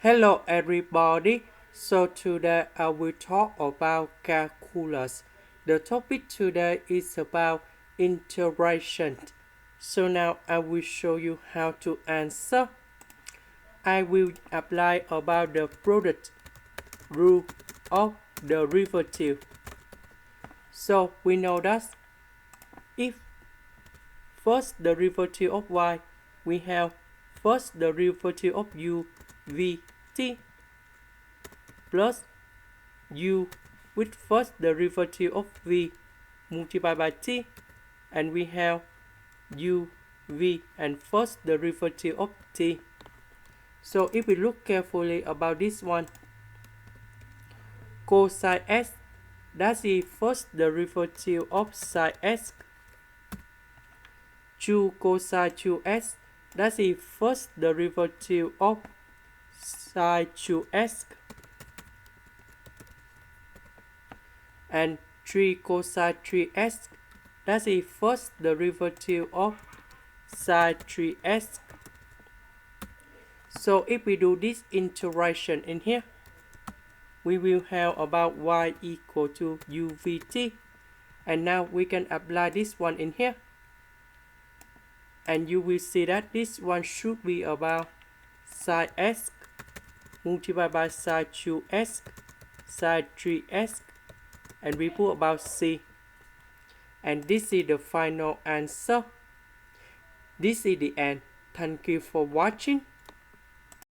Hello everybody, so today I will talk about calculus. The topic today is about integration. So now I will show you how to answer. I will apply about the product rule of the derivative. So we know that if first derivative of y, we have first derivative of u v t plus u with first derivative of v multiplied by t, and we have u v and first derivative of t. So if we look carefully about this one, cosine x, that's the first derivative of sin x. 2cos2x, that's the first derivative of sin2x. And 3cos3x, that's the first derivative of sin3x. So if we do this integration in here, we will have about y equal to uvt. And now we can apply this one in here. And you will see that this one should be about sin x multiplied by sin 2x, sin 3x, and we put about c. And this is the final answer. This is the end. Thank you for watching.